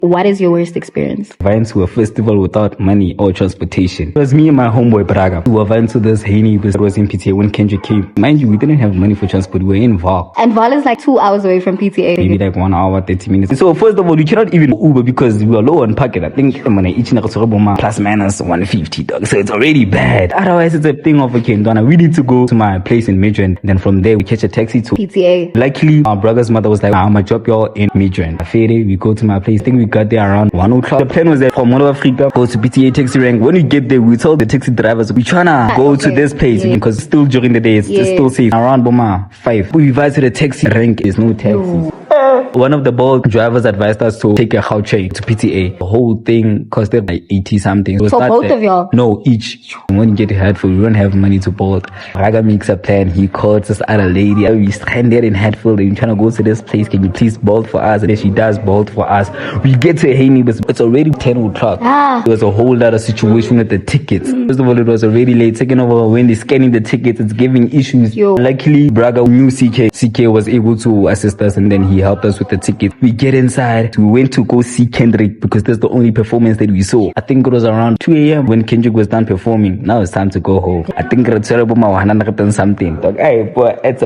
What is your worst experience? I went to a festival without money or transportation. It was me and my homeboy Braga. We went to this Haney, it was in PTA when Kendrick came. Mind you, we didn't have money for transport. We were in Val. And Val is like 2 hours away from PTA. Maybe like 1 hour, 30 minutes. So first of all, we cannot even Uber because we were low on pocket. I think each plus minus 150, dog. So it's already bad. Otherwise, it's a thing of okay, Donna. We need to go to my place in Midrand. Then from there, we catch a taxi to PTA. Luckily, our brother's mother was like, I'm gonna drop y'all in Midrand. Friday, we go to my place. I think we got there around 1 o'clock. The plan was that from Mall of Africa, go to PTA taxi rank. When we get there, we told the taxi drivers, we tryna go to this place because still during the day, it's still safe. Around Boma 5. We advised to the taxi rank, there's no taxi. One of the bold drivers advised us to take a train to PTA. The whole thing costed like 80 something. So both of y'all? No, each. When you get Hatfield, we don't have money to bolt. Raga makes a plan. He calls this other lady. We stranded in Hatfield and trying to go to this place. Can you please bolt for us? And then she does bolt for us. We get to Haney, but it's already 10 o'clock. There was a whole lot of situation with the tickets. First of all, it was already late. Second of all, when they're scanning the tickets, it's giving issues. Luckily, Braga knew CK. CK was able to assist us and then he helped us with the ticket. We get inside. We went to go see Kendrick because that's the only performance that we saw. I think it was around 2 a.m. when Kendrick was done performing. Now it's time to go home. I think it's terrible. Something. Like, hey, boy, it's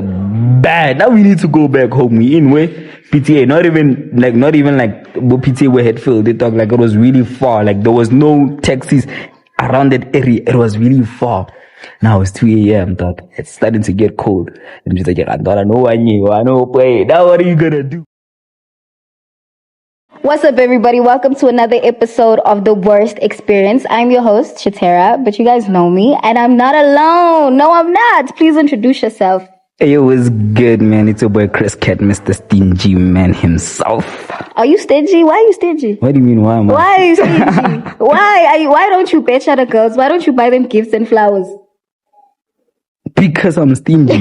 bad. Now we need to go back home. We in where PTA, not even like PTA where Hatfield. They talk like it was really far. Like there was no taxis around that area. It was really far. Now it's 2 a.m. dog. It's starting to get cold. And I'm just like, I don't know. I know. Wait, now what are you gonna do? What's up, everybody? Welcome to another episode of The Worst Experience. I'm your host, Shatera, but you guys know me, and I'm not alone. No, I'm not. Please introduce yourself. Hey, it was good, man. It's your boy ChrisKat, Mr. Stingy Man himself. Are you stingy? Why are you stingy? What do you mean, why am I? Why are you stingy? Why don't you betcha the girls? Why don't you buy them gifts and flowers? Because I'm stingy.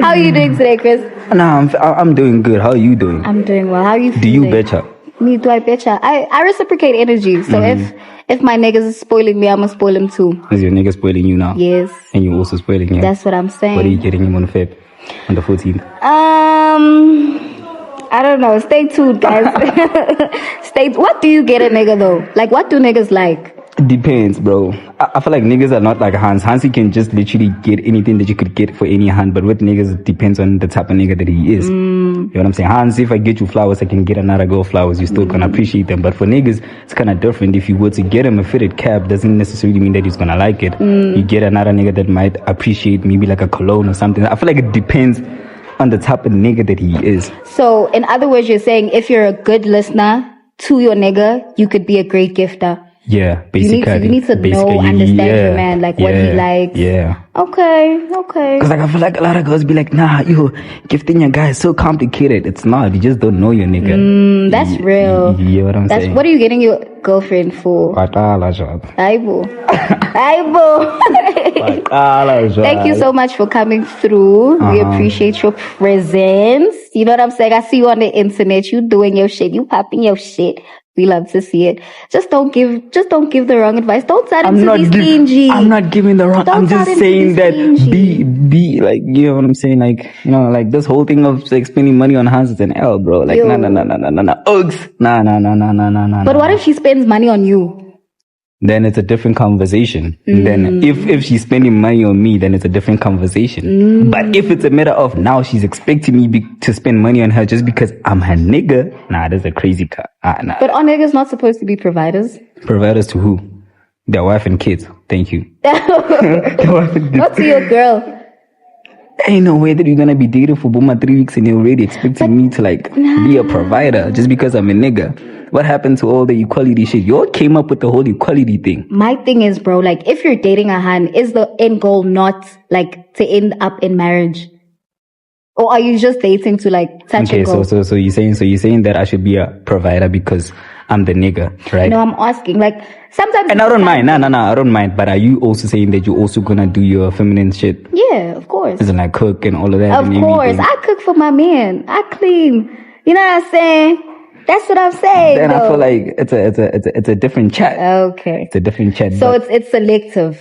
How are you doing today, Chris? Nah, I'm doing good. How are you doing? I'm doing well. How are you feeling? Do you betcha? Me, do I betcha? I reciprocate energy. So if my niggas is spoiling me, I'm gonna spoil him too. Is your nigga spoiling you now? Yes. And you also spoiling him? That's what I'm saying. What are you getting him on the 14th? I don't know. Stay tuned, guys. What do you get a nigga though? Like, what do niggas like? It depends, bro. I feel like niggas are not like Hans. Hans, you can just literally get anything that you could get for any hand. But with niggas, it depends on the type of nigga that he is. You know what I'm saying? Hans, if I get you flowers, I can get another girl flowers. You still gonna appreciate them. But for niggas, it's kind of different. If you were to get him a fitted cap, doesn't necessarily mean that he's gonna like it. You get another nigga that might appreciate maybe like a cologne or something. I feel like it depends on the type of nigga that he is. So, in other words, you're saying if you're a good listener to your nigga, you could be a great gifter. Yeah, basically. You need to know, understand your man, like what he likes. Yeah. Okay. Because like I feel like a lot of girls be like, nah, gifting your guy is so complicated. It's not. You just don't know your nigga. That's real. You know what I'm saying? What are you getting your girlfriend for? Aibo. Thank you so much for coming through. We appreciate your presence. You know what I'm saying? I see you on the internet. You doing your shit. You popping your shit. We love to see it. Just don't give the wrong advice. Don't tell him to be stingy. I'm not giving the wrong. I'm just saying that be like, you know what I'm saying? Like, you know, like this whole thing of like spending money on Hans is an L, bro. Like, no. Uggs. No. But what if she spends money on you? Then it's a different conversation. Then if she's spending money on me, then it's a different conversation. But if it's a matter of now she's expecting me to spend money on her just because I'm her nigga, nah, that's a crazy cut. Nah. But are niggas not supposed to be providers? Providers to who? Their wife and kids. Thank you. Not to your girl. Ain't no way that you're gonna be dating for 3 weeks and you're already expecting me to be a provider just because I'm a nigga. What happened to all the equality shit? You all came up with the whole equality thing. My thing is, bro, like if you're dating a han, is the end goal not like to end up in marriage? Or are you just dating to like touch and go? So you're saying that I should be a provider because I'm the nigga, right? No, I'm asking like sometimes. And I don't mind. No, I don't mind. But are you also saying that you're also gonna do your feminine shit? Yeah, of course. Isn't like cook and all of that? Of course, I cook for my man. I clean. You know what I'm saying? That's what I'm saying. Then I feel like it's a different chat. Okay. It's a different chat. So it's selective.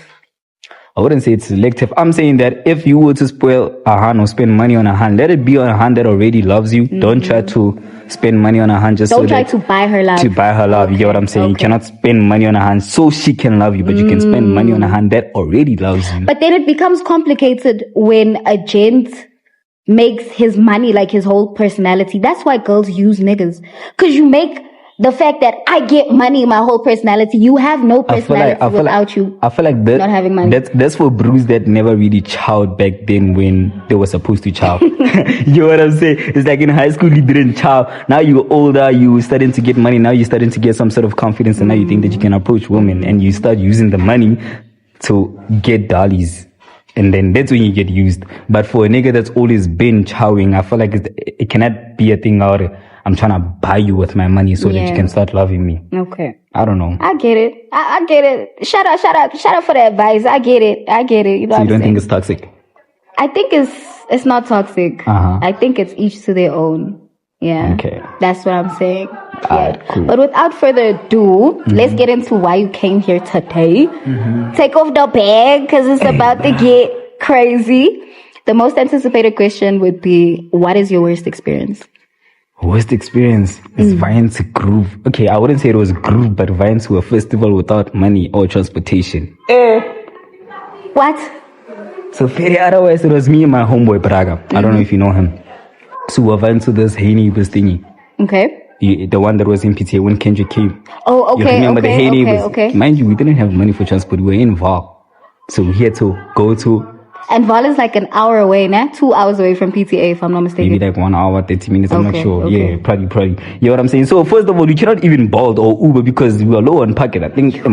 I wouldn't say it's selective. I'm saying that if you were to spoil a han or spend money on a han, let it be on a han that already loves you. Don't try to spend money on a hand just don't try to buy her love. To buy her love, you get what I'm saying? You cannot spend money on a hand so she can love you, but you can spend money on a hand that already loves you. But then it becomes complicated when a gent makes his money like his whole personality. That's why girls use niggas. Because you make the fact that I get money my whole personality. You have no personality without you. I feel like that, not having money. That's for bros that never really chowed back then when they were supposed to chow. You know what I'm saying? It's like in high school you didn't chow. Now you're older, you starting to get money. Now you're starting to get some sort of confidence, and now you think that you can approach women, and you start using the money to get dollies. And then that's when you get used. But for a nigga that's always been chowing, I feel like it cannot be a thing out. I'm trying to buy you with my money so that you can start loving me. Okay. I don't know. I get it. I get it. Shout out for the advice. I get it. You know so you don't think it's toxic? I think it's not toxic. I think it's each to their own. Yeah. Okay. That's what I'm saying. Yeah. Cool. But without further ado, let's get into why you came here today. Take off the bag because it's about to get crazy. The most anticipated question would be, what is your worst experience? Worst experience is vying to groove. Okay, I wouldn't say it was groove, but vying to a festival without money or transportation. What? So very otherwise, it was me and my homeboy Braga. I don't know if you know him. So we went to this Haney bus thingy. Okay. The one that was in PTA when Kendrick came. Oh, okay. You remember the Haney bus? Okay. Mind you, we didn't have money for transport. We were in Val. So we had to go to... And Val is like an hour away, nah? 2 hours away from PTA, if I'm not mistaken. Maybe like 1 hour, 30 minutes, I'm not sure. Okay. Yeah, probably. You know what I'm saying? So first of all, we cannot even Bolt or Uber because we were low on pocket. I think each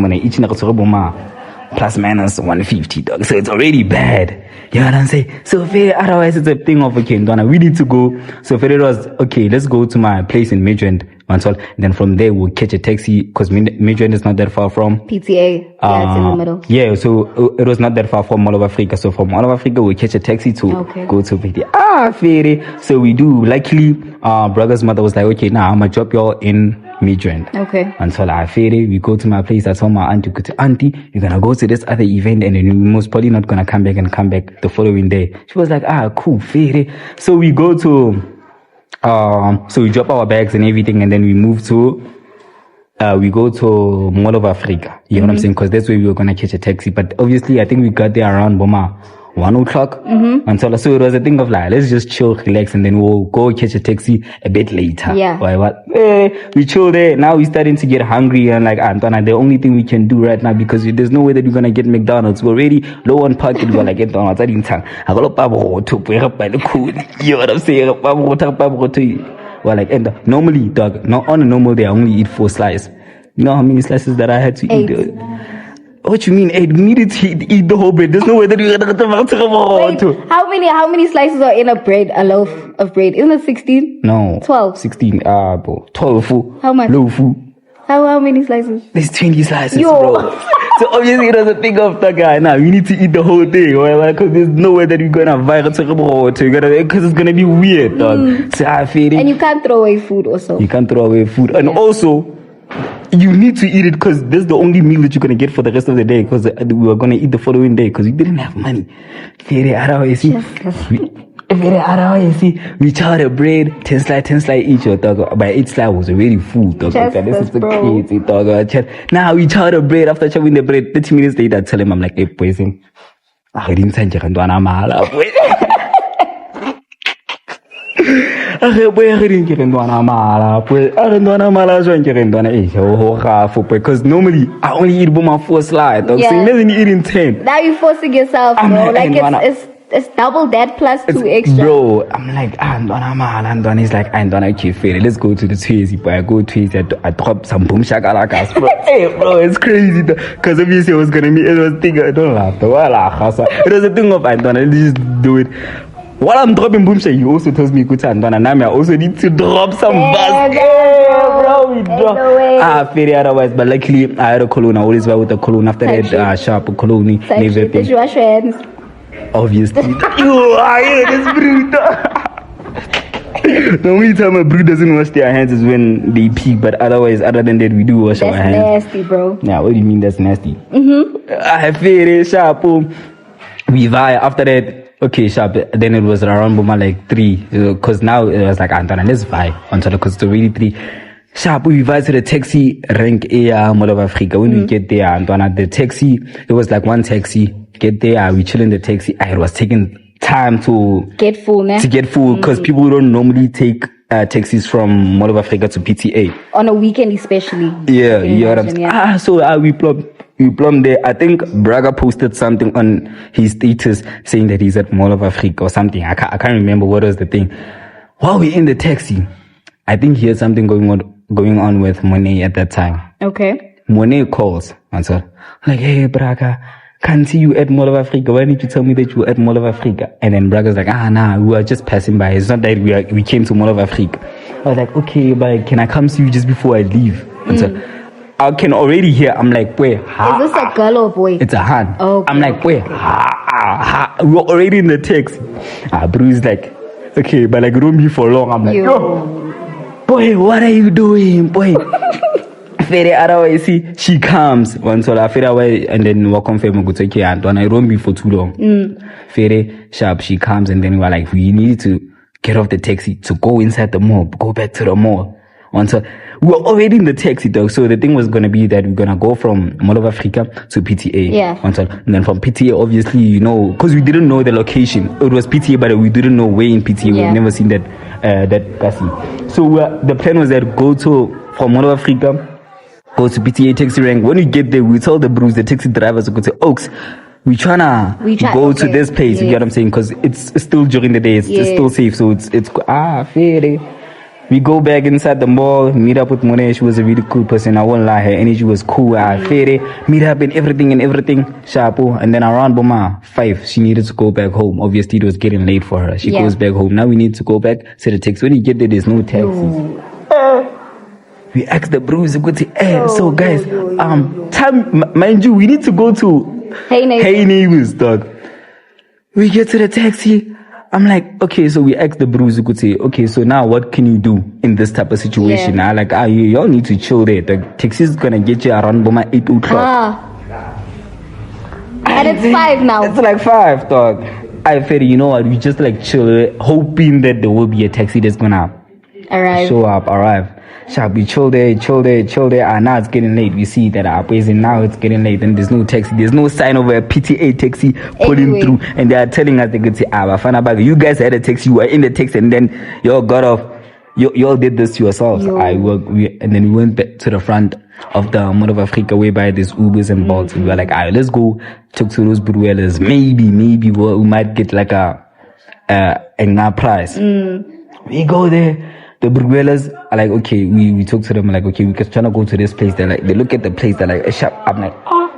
plus minus 150, dog. So it's already bad. You know what I'm saying? So otherwise it's a thing of, okay, Ndwana, we need to go. So it was, okay, let's go to my place in Midrand, and then from there we'll catch a taxi because Midrand is not that far from PTA. Yeah, it's in the middle. Yeah, so it was not that far from Mall of Africa. So from Mall of Africa we'll catch a taxi to go to PTA. Fairy. So we do. Luckily, brother's mother was like, okay, now I'm gonna drop y'all in Midrand. Okay. Until I fairy, we go to my place. I told my auntie, auntie, you're gonna go to this other event and then you're most probably not gonna come back the following day. She was like, cool, fairy. So we go to so we drop our bags and everything, and then we move to we go to Mall of Africa. You know what I'm saying? Because that's where we were gonna catch a taxi. But obviously I think we got there around 1 o'clock. Until so it was a thing of like, let's just chill, relax, and then we'll go catch a taxi a bit later. Yeah. We chill there. Now we're starting to get hungry and like, Antona, the only thing we can do right now, because there's no way that we're gonna get McDonald's. We're already low on pocket. We're like, McDonald's. I didn't tell. I got a pabo to pay up by the cool. You know what I'm saying? Pabo to. Well, like, and normally, dog, not on a normal day, I only eat 4 slices. You know how many slices that I had to eat? What you mean? 8? We needed to eat the whole bread. There's no way that we're gonna Wait, how many slices are in a bread? A loaf of bread? Isn't it 16? No. 12. 16. Bro. 12. How much? Loaf. How many slices? There's 20 slices, bro. So obviously it was a thing of the guy. Now we need to eat the whole thing, because there's no way that we're gonna because it's gonna be weird, dog. So I feel it. And you can't throw away food also. You can't throw away food, and also you need to eat it because this is the only meal that you're gonna get for the rest of the day. Because we were gonna eat the following day because we didn't have money. We charred a bread, 10 slice each, dog. By each slice was already full, dog. This is the crazy, dog. Now we charred a bread. After chopping the bread, 30 minutes later, I tell him, I'm like, hey, boys, I didn't send you Ndwana mala, boys. Because normally I only eat my 4 slices, dog. So imagine eating 10. Now you're forcing yourself, bro. Like it's double that plus 2 extra. Bro, I'm like, Ndwana is like, Ndwana, okay, fair. Let's go to the Twizy, but I go to it, I drop some boom shakalakas, bro. Hey, bro, it's crazy, because obviously it was thinking, I don't laugh, it was a thing of Ndwana, just do it. While I'm dropping boom shake, he also tells me, good Ndwana, now I also need to drop some buzz. Bro, we drop. Fair, otherwise, but luckily, I had a cologne. I always wear with a cologne after that sharp cologne. Did you wash your hands? Obviously. This brood. The only time a brood doesn't wash their hands is when they pee, but otherwise, other than that, we do wash our hands. That's nasty, bro. Yeah, what do you mean that's nasty? I feel it, sharp. We vibe. After that, Okay, sharp. Then it was around Boma like 3. Because now it was like, Antona, let's vibe. Because it's already 3. Sharp, we vibe to the taxi rank A Mall of Africa. When we get there, Antona, the taxi, it was like one taxi. Get there, we chill in the taxi. It was taking time to get full, ne? To get full, because people don't normally take taxis from Mall of Africa to PTA. On a weekend especially. Yeah, you know what I'm saying? So we plumbed there. I think Braga posted something on his status saying that he's at Mall of Africa or something. I can't remember what was the thing. While we're in the taxi, I think he had something going on with Monet at that time. Okay. Monet calls and so like, hey Braga, can't see you at Mall of Africa. Why didn't you tell me that you were at Mall of Africa? And then Braga's like, nah, we were just passing by. It's not that we came to Mall of Africa. I was like, okay, but can I come see you just before I leave? And so I can already hear, I'm like, wait, is this a girl or boy? It's a hand. Oh, okay, I'm like, wait, we're already in the text. Bru's like, okay, but like, don't be for long. I'm like, yo, boy, what are you doing, boy? Fede Arawa, see, she comes once I fade away, and then we confirm go take care, and I don't be for too long. Fede sharp, she comes, and then we're like, we need to get off the taxi to go inside the mall, go back to the mall. Until we're already in the taxi, dog. So the thing was gonna be that we're gonna go from Mall of Africa to PTA. Yeah. And then from PTA, obviously, you know, because we didn't know the location. It was PTA, but we didn't know where in PTA. We've never seen that Kasi. So the plan was that go from Mall of Africa, go to PTA taxi rank. When we get there, we tell the taxi drivers to go to Oaks. We tryna go to this place. Yes. You get what I'm saying? Because it's still during the day. It's still safe. So it's fair. We go back inside the mall, meet up with Monet. She was a really cool person. I won't lie, her energy was cool. Meet up and everything. Sharpo. And then around Boma 5, she needed to go back home. Obviously, it was getting late for her. She goes back home. Now we need to go back to the taxi. When you get there, there's no taxis. We asked the bros to go to so guys, mind you, we need to go to Hey Neighbors, dog. We get to the taxi. I'm like, okay, so we asked the bros who could say, okay, so now what can you do in this type of situation? Yeah. Like, y'all need to chill there. The taxi is gonna get you around Boma 8 o'clock. And it's 5 now. It's like 5, dog. I feel, you know what, we just like chill, hoping that there will be a taxi that's gonna arrive. Sharp, we chill there. And now it's getting late. We see that our place now it's getting late, and there's no taxi. There's no sign of a PTA taxi pulling through, and they are telling us they could say, you guys had a taxi, you were in the taxi, and then y'all got off. Y'all did this to yourselves. And then we went back to the front of the Mall of Africa, whereby there's Ubers and Bolts. We were like, all right, let's go talk to those Bruelas. Maybe we might get like a price. We go there. The Bruelas are like, okay, we talk to them like, okay, we're trying to go to this place. They're like, they look at the place, they're like, sharp. I'm like,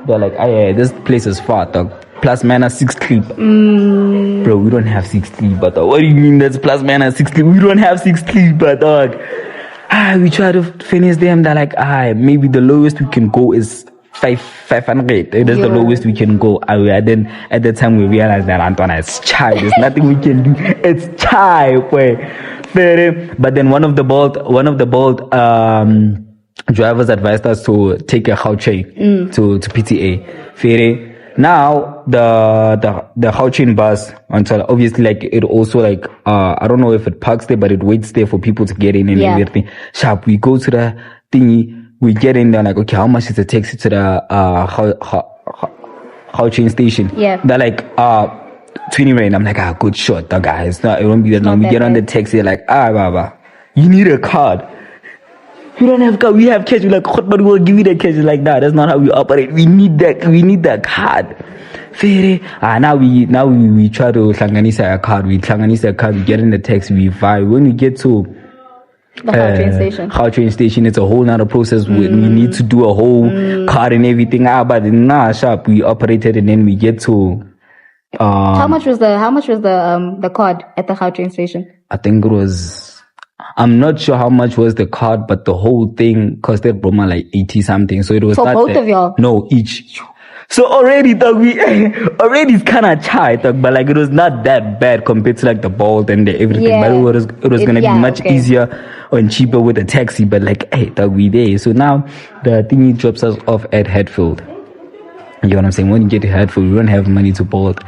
they're like, yeah, this place is far, dog. Plus minus 6 clip. Bro, we don't have 6 clip, but dog. What do you mean that's plus minus 6 clip? We don't have 6 clip, but dog. We try to finish them. They're like, maybe the lowest we can go is 500. That's the lowest we can go. Then at the time we realized that Antona, it's chai. There's nothing we can do. It's chai, boy. But then one of the bold drivers advised us to take a Gautrain to PTA. Fair. Now the Gautrain bus, until obviously like it also like I don't know if it parks there, but it waits there for people to get in and everything. Sharp, we go to the thingy, we get in there like, okay, how much is the taxi to the Gautrain station? Yeah. They're like 20 rand. I'm like, good shot, the guys. It won't be that long. We get on the taxi, they're like, Baba, you need a card. You don't have card. We have cash. We're like, but we'll give you the cash. Like that. That's not how we operate. We need that card. Fair. Now we try to hlanganisa a card. We hlanganisa a card. We get in the taxi. We vibe. When we get to the Gautrain station, it's a whole nother process. We need to do a whole card and everything. But sharp. We operated and then we get to. How much was the card at the Gautrain station? I think it was. I'm not sure how much was the card, but the whole thing costed Broma like 80 something. So it was for both of y'all. No, each. So already, dog, already it's kind of chai, dog, but like it was not that bad compared to like the Bolt and the everything. Yeah. But it was gonna be much easier and cheaper with a taxi. But like, hey, dog, we there. So now the thingy drops us off at Hatfield. You know what I'm saying? When you get to Hatfield, we don't have money to Bolt.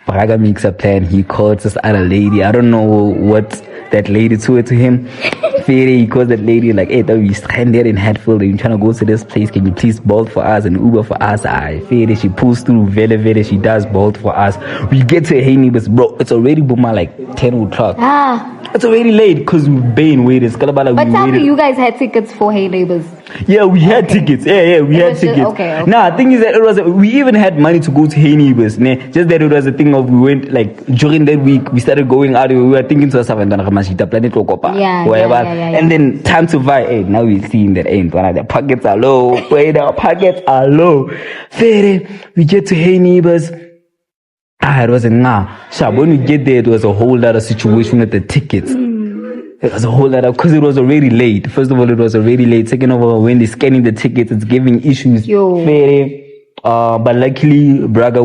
Braga makes a plan. He calls this other lady. I don't know what that lady told to him. He calls that lady like, hey, we stranded in Hatfield. You're trying to go to this place. Can you please bolt for us and Uber for us? She pulls through Vele. She does bolt for us. We get to Haney, but bro, it's already Buma like 10 o'clock. It's already late because we've been waiting. But tell me, you guys had tickets for Hey Neighbors? Yeah, we had tickets. Yeah, we had tickets. Okay. Nah, the thing is that we even had money to go to Hey Neighbors. Just that it was a thing of we went like during that week we started going out. We were thinking to ourselves and Planet Rokopa. Yeah. And then time to buy. Hey, now we're seeing that ain't one of the pockets are low. The pockets are low. We get to Hey Neighbors. It wasn't So when we get there, it was a whole lot of situation with the tickets. It was a whole lot of, because it was already late. First of all, it was already late. Second of all, when they're scanning the tickets, it's giving issues. But luckily, Braga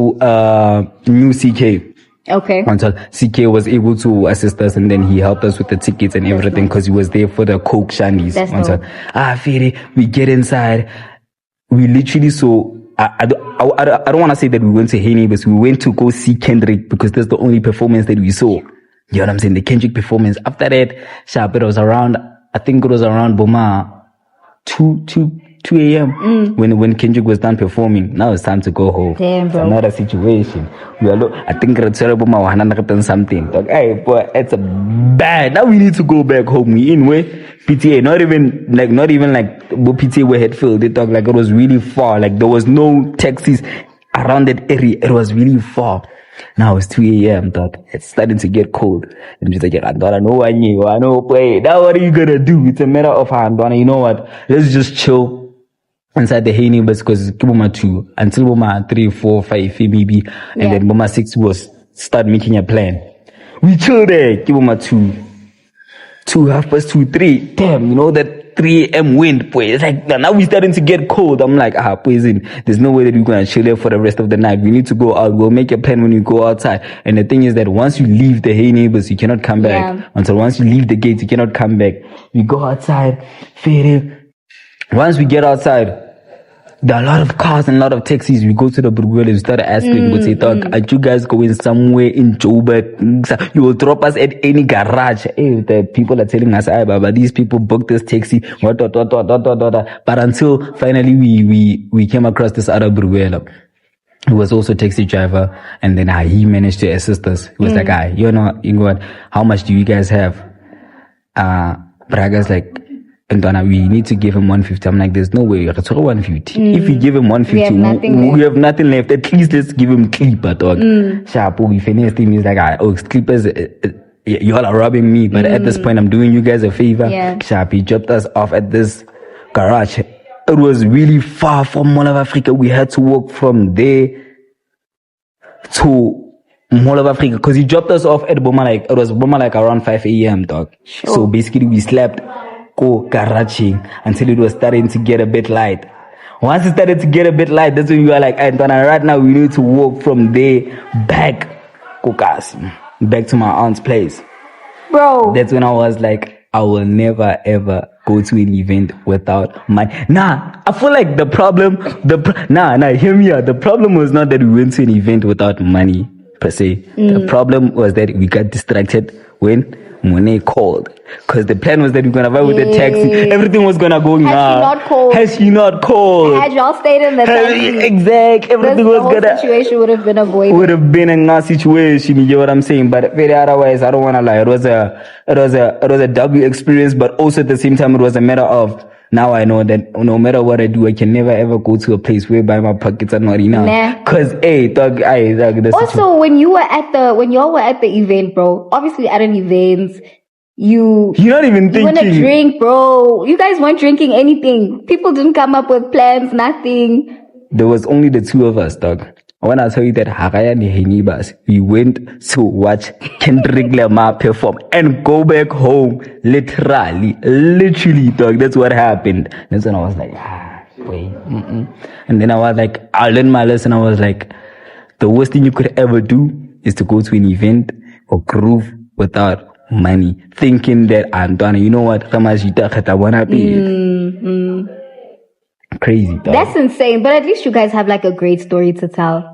knew CK. Okay. Until CK was able to assist us, and then he helped us with the tickets and everything because he was there for the Coke Shandies. We get inside. We literally saw. I don't want to say that we went to Haney, but we went to go see Kendrick because that's the only performance that we saw. You know what I'm saying? The Kendrick performance. After that, it was around, I think it was around Boma 2 a.m. When Kendrick was done performing. Now it's time to go home. Damn, bro. It's another situation. I think it's terrible. Something. Like, hey, boy, it's a bad. Now we need to go back home. We in way PTA. Not even like PTA were Hatfield. They talk like it was really far. Like there was no taxis around that area. It was really far. Now it's 2 a.m. dog. It's starting to get cold. I'm just like, I don't know. I know. Play. Now what are you gonna do? It's a matter of Andona. You know what? Let's just chill inside the Hey Neighbors because it's Boma 2 until Boma 3, 4, 5 maybe, and then Boma 6 was start making a plan. We chill there. Boma 2, 2:30, 3. Damn, you know that 3 a.m. wind, pues. Like now we're starting to get cold. I'm like, there's no way that we're gonna chill there for the rest of the night. We need to go out. We'll make a plan when we go outside. And the thing is that once you leave the Hey Neighbors, you cannot come back. Until once you leave the gate, you cannot come back. We go outside. Once we get outside, there are a lot of cars and a lot of taxis. We go to the Burgueles, we start asking, we say, are you guys going somewhere in Joburg? You will drop us at any garage. Hey, the people are telling us, but these people booked this taxi. But until finally we came across this other Burguele who was also a taxi driver, and then he managed to assist us. He was like, you know what, how much do you guys have? Braga's like, and we need to give him 150. I'm like, there's no way. 150. If we give him 150, we have nothing left. At least let's give him Clipper, dog. Sharpo, we finished him. He's like, Clippers, you all are robbing me. But at this point, I'm doing you guys a favor. Sharp, he dropped us off at this garage. It was really far from Mall of Africa. We had to walk from there to Mall of Africa because he dropped us off at Boma like, it was Boma like around 5 a.m. dog. So basically, we slept. Go garaging until it was starting to get a bit light. Once it started to get a bit light, that's when you are like, Antona, right now we need to walk from there back to my aunt's place. Bro. That's when I was like, I will never ever go to an event without money. I feel like the problem, hear me out. The problem was not that we went to an event without money per se. The problem was that we got distracted when Monet called. Because the plan was that we're going to ride with the taxi. Everything was going to go Has she not called? Had y'all stayed in the taxi. Exactly. Everything was going to... situation would have been avoided. Would have been in that situation. You get what I'm saying? But very otherwise, I don't want to lie. It was a double experience, but also at the same time, it was a matter of... Now I know that no matter what I do, I can never ever go to a place whereby my pockets are not enough. Cause dog. Also, when y'all were at the event, bro, obviously at an event, you're not even thinking. You want to drink, bro. You guys weren't drinking anything. People didn't come up with plans, nothing. There was only the two of us, dog. When I tell you that Haraya Nehenibas, we went to watch Kendrick Lamar perform and go back home. Literally, dog. That's what happened. That's when I was like, wait. And then I was like, I learned my lesson. I was like, the worst thing you could ever do is to go to an event or groove without money, thinking that I'm done. You know what? I wanna be crazy, dog. That's insane. But at least you guys have like a great story to tell.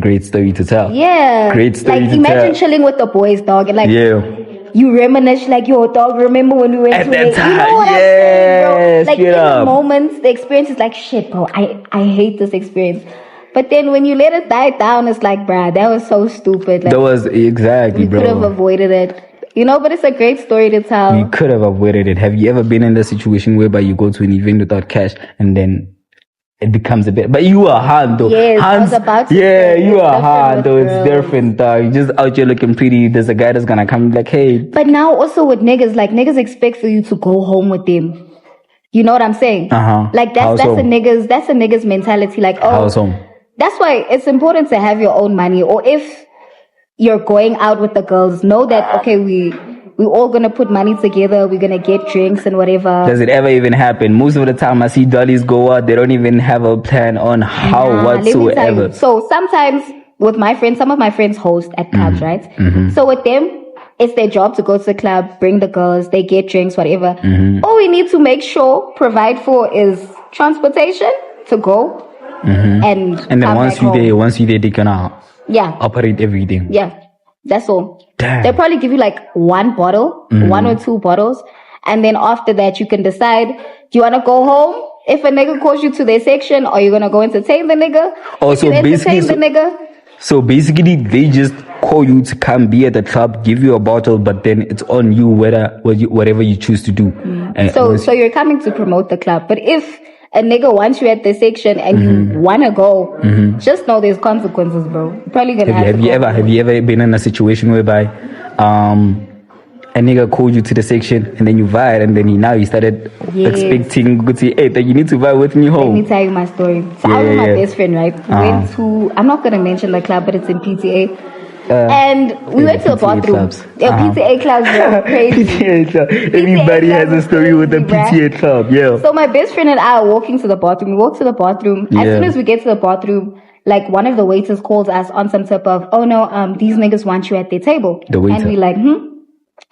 Great story to tell. Yeah. Great story like to imagine tell. chilling with the boys, dog, and like Yeah. you reminisce like, yo, dog, remember when we went At to that it? You know time, what I'm saying, bro? yes, Like in straight the up. moments, the experience is like, shit, bro, I hate this experience. But then when you let it die down, it's like, bruh, that was so stupid. Like, That was exactly, we could have bro. avoided it. You know, but it's a great story to tell. We could have avoided it. Have you ever been in the situation whereby you go to an event without cash and then it becomes a bit? But you are hard though. Yes, I was about to say, you it's are different hard with though. It's girls. different. You just out here looking pretty. There's a guy that's gonna come like, hey. But now also with niggas, like niggas expect for you to go home with them. You know what I'm saying? Like that's a niggas mentality. Like, oh, How's home? That's why it's important to have your own money. Or if you're going out with the girls, know that okay, we all gonna put money together. We're gonna get drinks and whatever. Does it ever even happen? Most of the time, I see dollies go out. They don't even have a plan on how whatsoever. Let me tell you. So sometimes with my friends, some of my friends host at clubs, right? So with them, it's their job to go to the club, bring the girls, they get drinks, whatever. All we need to make sure, provide for is transportation to go. And then once you there, they gonna operate everything. Yeah, that's all. Damn. They'll probably give you like one bottle, 1 or 2 bottles, and then after that you can decide, do you want to go home if a nigga calls you to their section, or you gonna go entertain the nigga? So basically they just call you to come be at the club, give you a bottle, but then it's on you whatever you choose to do. So you're coming to promote the club, but if a nigga wants you at the section and you wanna go, just know there's consequences, bro. You're probably gonna have you ever been in a situation whereby a nigga called you to the section and then you vibe and then he started expecting good to hey, that you need to vibe with me home? Let me tell you my story. So I was with my best friend, right? We went to, I'm not gonna mention the club, but it's in PTA. And we went to the bathroom. PTA clubs were crazy. PTA club. Everybody has a story with the PTA club. Yeah. So my best friend and I are walking to the bathroom. We walk to the bathroom. As soon as we get to the bathroom, like one of the waiters calls us on some type of, oh no, these niggas want you at their table. The waiter. And we like,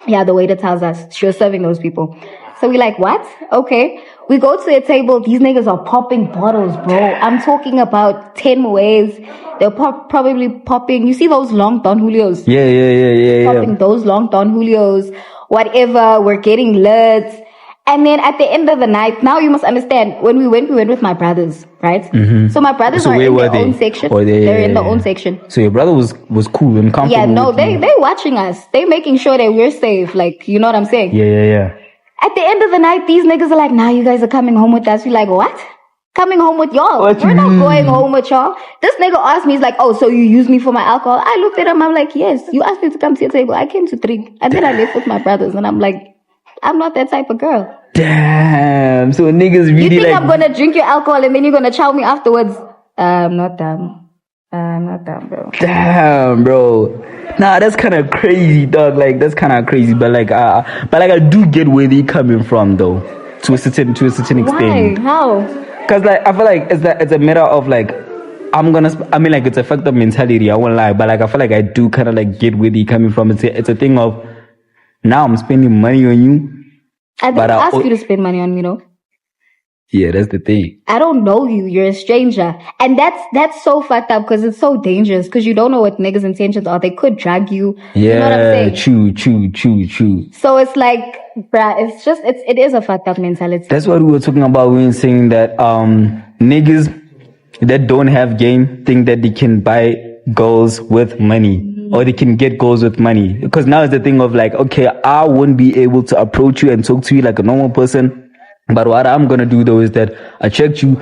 Yeah, the waiter tells us she was serving those people. So we like, what? Okay. We go to a table. These niggas are popping bottles, bro. I'm talking about 10 ways. They're probably popping. You see those long Don Julios? Yeah. Popping those long Don Julios. Whatever. We're getting lit. And then at the end of the night, now you must understand, when we went with my brothers, right? So my brothers are in their own section. They're in their own section. So your brother was cool and comfortable. Yeah, no, they're watching us. They're making sure that we're safe. Like, you know what I'm saying? Yeah. At the end of the night, these niggas are like, nah, you guys are coming home with us. We're like, what? Coming home with y'all? We're not going home with y'all. This nigga asked me, he's like, oh, so you use me for my alcohol? I looked at him, I'm like, yes, you asked me to come to your table. I came to drink. And then I left with my brothers. And I'm like, I'm not that type of girl. Damn. So niggas really you think I'm gonna drink your alcohol and then you're gonna chow me afterwards? I'm not dumb. I'm not dumb, bro. Damn, bro. Nah, that's kind of crazy, dog. Like, that's kind of crazy. But I do get where they coming from, though, to a certain extent. Why? How? Because like I feel like it's a matter of like it's a fucked up mentality. I won't lie, but like I feel like I do kind of like get where they coming from. It's a thing of now I'm spending money on you. I didn't ask you to spend money on me, though. Yeah, that's the thing. I don't know you. You're a stranger. And that's so fucked up because it's so dangerous because you don't know what niggas' intentions are. They could drag you. Yeah, you know what I'm saying? True. So it's like, bruh, it is a fucked up mentality. That's what we were talking about when we were saying that niggas that don't have game think that they can buy girls with money. Or they can get girls with money. Because now it's the thing of like, okay, I won't be able to approach you and talk to you like a normal person. But what I'm going to do though is that I check you,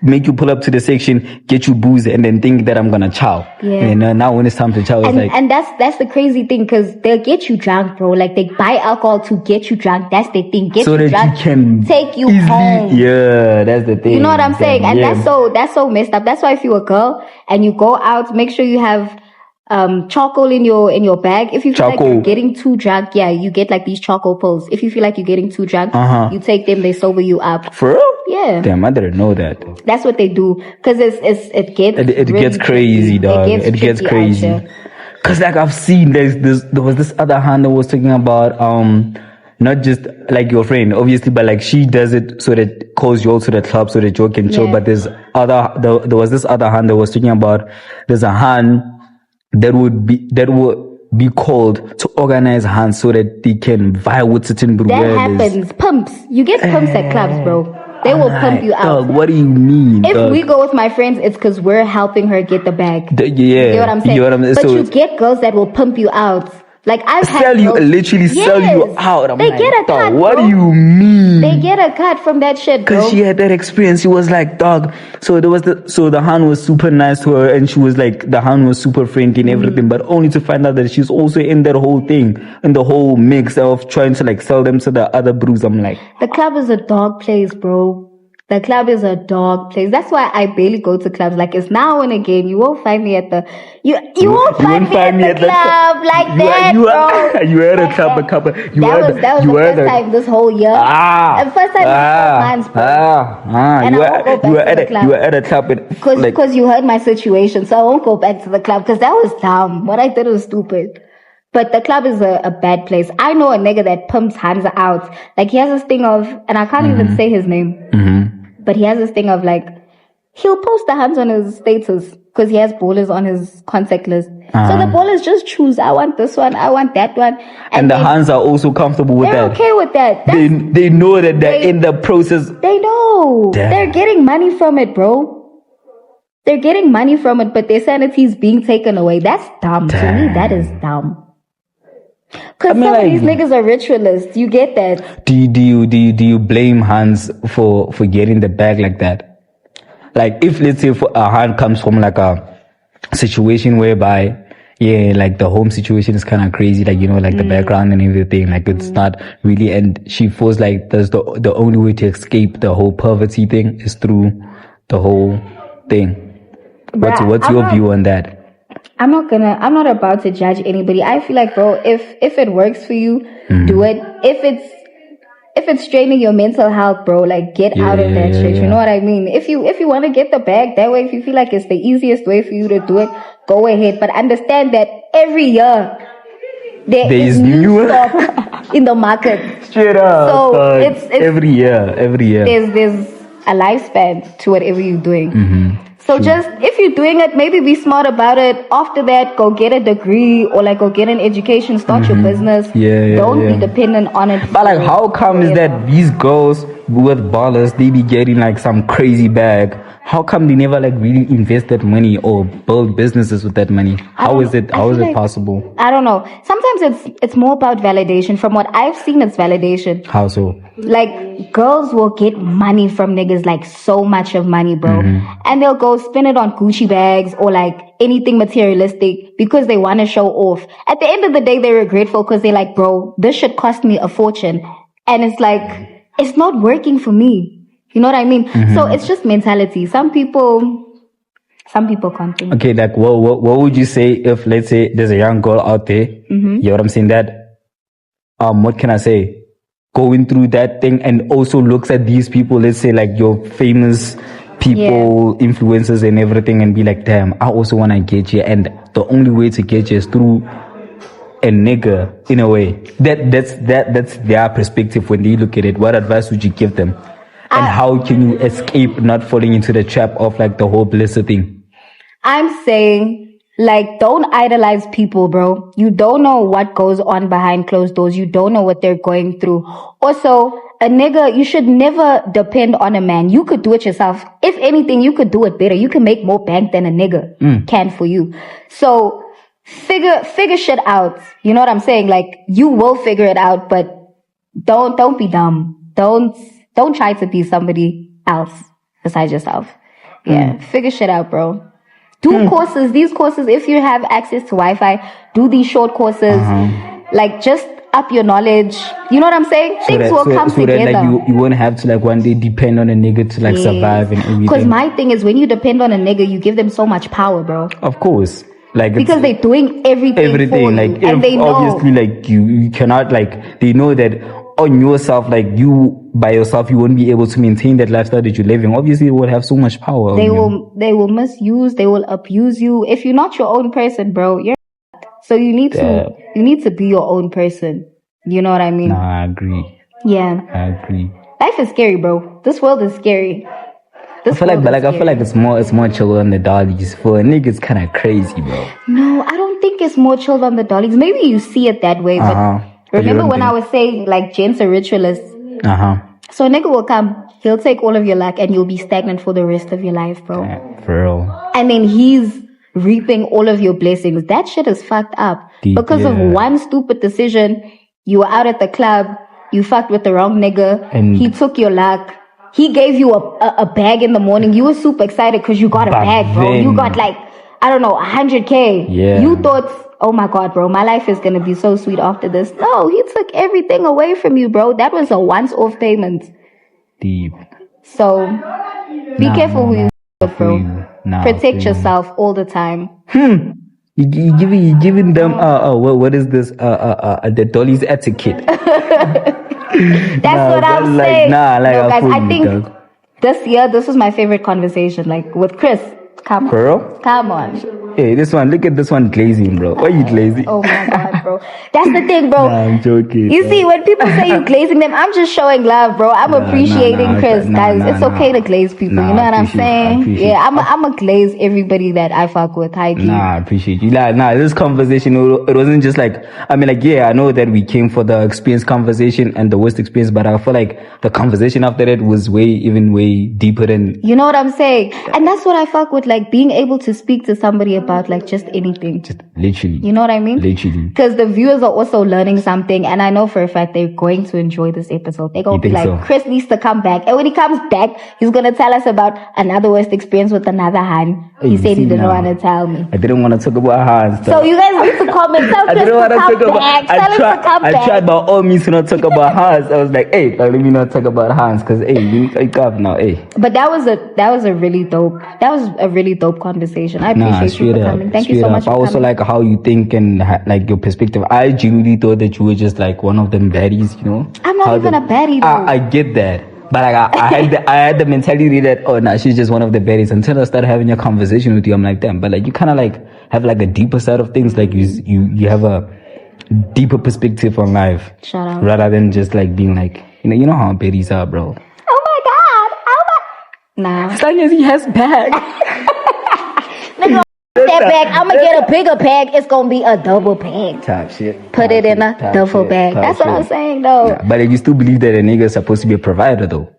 make you pull up to the section, get you booze, and then think that I'm going to chow. Yeah. And now when it's time to chow, it's like... And that's the crazy thing, because they'll get you drunk, bro. Like, they buy alcohol to get you drunk. That's the thing. Get so you that drunk, you can take you easily, home. Yeah, that's the thing. You know what I'm saying? And that's so messed up. That's why if you're a girl and you go out, make sure you have... charcoal in your bag. If you feel like you're getting too drunk, you get like these charcoal pills. If you feel like you're getting too drunk, you take them, they sober you up. For real? Yeah. Damn, I didn't know that. That's what they do. Cause it gets crazy, dog. It gets crazy. Cause like I've seen there was this other hand that was talking about not just like your friend, obviously, but like she does it so that calls you all to the club so that you can chill. Yeah. But there was this other hand that was talking about. There's a hand that would be called to organize hands so that they can vie with certain That brujeles. happens. Pumps. You get pumps at clubs, bro. They will pump you out. Dog, what do you mean? If dog? we go with my friends, it's because we're helping her get the bag. Yeah, You know what I'm saying? you know what I mean? But So you get girls that will pump you out. Like I've had sell you, girls, literally sell you out. I'm they like, get a dog, cut, what bro. do you mean? They get a cut from that shit, bro. Because she had that experience. She was like, dog. So the Han was super nice to her, and she was like, the Han was super friendly and everything, but only to find out that she's also in that whole thing, in the whole mix of trying to like sell them to the other brews. I'm like, the club is a dog place, bro. The club is a dog place. That's why I barely go to clubs. Like it's now and again. You won't find me at the you won't find me at the club like that, bro. You were at a club, a couple. That was the first time this whole year. The first time in 4 months, bro. And I won't go back to the club. You were at a club because you heard my situation, so I won't go back to the club because that was dumb. What I did was stupid. But the club is a bad place. I know a nigga that pumps hands out. Like he has this thing of, and I can't even say his name. But he has this thing of like, he'll post the hands on his status because he has ballers on his contact list. So the ballers just choose, I want this one, I want that one. And the hands are also comfortable with they're that. They're okay with that. They know that they're in the process. They know. Damn. They're getting money from it, bro. They're getting money from it, but their sanity is being taken away. That's dumb. Damn. To me, that is dumb. Because some of these niggas are ritualists. You get that. Do you blame Hans for getting the bag like that? Like if let's say a hand comes from like a situation whereby like the home situation is kind of crazy, like like the background and everything, like it's not really, and she feels like there's the only way to escape the whole poverty thing is through the whole thing. What's your view on that? I'm not about to judge anybody. I feel like, bro, if it works for you, do it. If it's straining your mental health, bro, like get out of that shit. You know what I mean? If you want to get the bag that way, if you feel like it's the easiest way for you to do it, go ahead. But understand that every year there is new stock in the market. Straight up. So it's every year. There's a lifespan to whatever you're doing. So just, if you're doing it, maybe be smart about it. After that, go get a degree or like go get an education, start your business. Don't be dependent on it. But like, how come is that these girls with ballers, they be getting like some crazy bag? How come they never like really invest that money or build businesses with that money? How is it possible? I don't know. Sometimes it's more about validation. From what I've seen, it's validation. How so? Like girls will get money from niggas, like so much of money, bro. And they'll go spend it on Gucci bags or like anything materialistic because they want to show off. At the end of the day, they're regretful because they're like, bro, this shit cost me a fortune. And it's like, it's not working for me. You know what I mean? So it's just mentality. Some people can't think. Okay, like what would you say if, let's say, there's a young girl out there, you know what I'm saying, that what can I say, going through that thing and also looks at these people, let's say like your famous people, influencers and everything, and be like, damn, I also want to get here, and the only way to get here is through a nigga, in a way. That's their perspective when they look at it. What advice would you give them? And how can you escape not falling into the trap of like the whole blister thing? I'm saying, like, don't idolize people, bro. You don't know what goes on behind closed doors. You don't know what they're going through. Also, a nigga, you should never depend on a man. You could do it yourself. If anything, you could do it better. You can make more bank than a nigga can for you. So figure shit out. You know what I'm saying? Like, you will figure it out, but don't be dumb. Don't try to be somebody else besides yourself. Figure shit out, bro. Do courses. These courses, if you have access to Wi-Fi, do these short courses. Like, just up your knowledge. You know what I'm saying? Things will come together. That, like, you won't have to like one day depend on a nigga to like survive and everything. Because my thing is, when you depend on a nigga, you give them so much power, bro. Of course. Like, because they're doing everything for you. Like, and they know. Obviously, like, you cannot, like, they know that on yourself, like, you by yourself, you won't be able to maintain that lifestyle that you're living. Obviously, it will have so much power. They will misuse, they will abuse you. If you're not your own person, bro, you're not. So you need to be your own person. You know what I mean? Nah, I agree. Yeah. I agree. Life is scary, bro. This world is scary. I feel like it's more chill on the dollies. For a nigga, it's kind of crazy, bro. No, I don't think it's more chill on the dollies. Maybe you see it that way, but remember when I was saying like gents are ritualists? So a nigga will come, he'll take all of your luck and you'll be stagnant for the rest of your life, bro. Yeah, for real. And then he's reaping all of your blessings. That shit is fucked up. Because of one stupid decision, you were out at the club, you fucked with the wrong nigga, and he took your luck. He gave you a bag in the morning. You were super excited because you got a bag, bro. You got like, I don't know, 100K. Yeah. You thought, oh my God, bro, my life is going to be so sweet after this. No, he took everything away from you, bro. That was a once-off payment. Deep. So, be careful who you with, bro. Protect yourself all the time. You giving them what is this the dolly's etiquette? That's what I'm saying. Guys, I think this year this was my favorite conversation, like with Chris. Come on. Girl? Come on. Hey, look at this one glazing, bro. Why are you glazing? Oh my God, bro. That's the thing, bro. Nah, I'm joking. You see, when people say you glazing them, I'm just showing love, bro. I'm appreciating Chris. Guys, it's okay to glaze people. You know what I'm saying? Yeah, I'm a glaze everybody that I fuck with. High key. Nah, I appreciate you. This conversation, it wasn't just like, I mean, like, yeah, I know that we came for the experience conversation and the worst experience, but I feel like the conversation after that was way deeper than... You know what I'm saying? And that's what I fuck with, like, being able to speak to somebody about, like, just anything. Just literally. You know what I mean? Literally. Because the viewers are also learning something, and I know for a fact they're going to enjoy this episode. They're going to be like, so? Chris needs to come back. And when he comes back, he's going to tell us about another worst experience with another hand. He said he didn't want to tell me. I didn't want to talk about hands. So you guys need to comment. Tell Chris to come back. Tell him to come back. I tried by all means to not talk about hands. I was like, hey, let me not talk about hands, because, hey, you wake up now, hey. But that was a really dope conversation. I appreciate you for coming. Thank you so much for coming. I also like how you think and like your perspective. I genuinely thought that you were just like one of them baddies, you know? I'm not even a baddie, though. I get that. But like, I had the mentality that, oh, nah, she's just one of the baddies. Until I started having a conversation with you, I'm like, damn. But like, you kind of like have like a deeper side of things. Like you have a deeper perspective on life. Shut up. Rather than just like being like, you know how baddies are, bro. Oh my God. Nah. As long as he has bag. That bag, I'm gonna get a bigger bag. It's gonna be a double bag. Top shit. Put it in a duffel bag. That's what I'm saying, though. Yeah, but you still believe that a nigga is supposed to be a provider, though?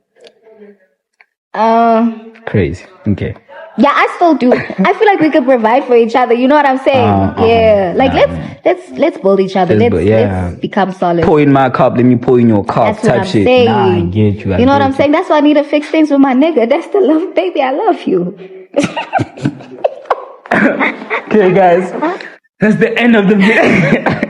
Crazy. Okay. Yeah, I still do. I feel like we could provide for each other. You know what I'm saying? Yeah. Like let's build each other. Let's become solid. Pour in my cup, let me pour in your cup. That's what I'm shit. saying. Nah, I get you. You know what I'm saying? That's why I need to fix things with my nigga. That's the love, baby. I love you. Okay, guys, that's the end of the video.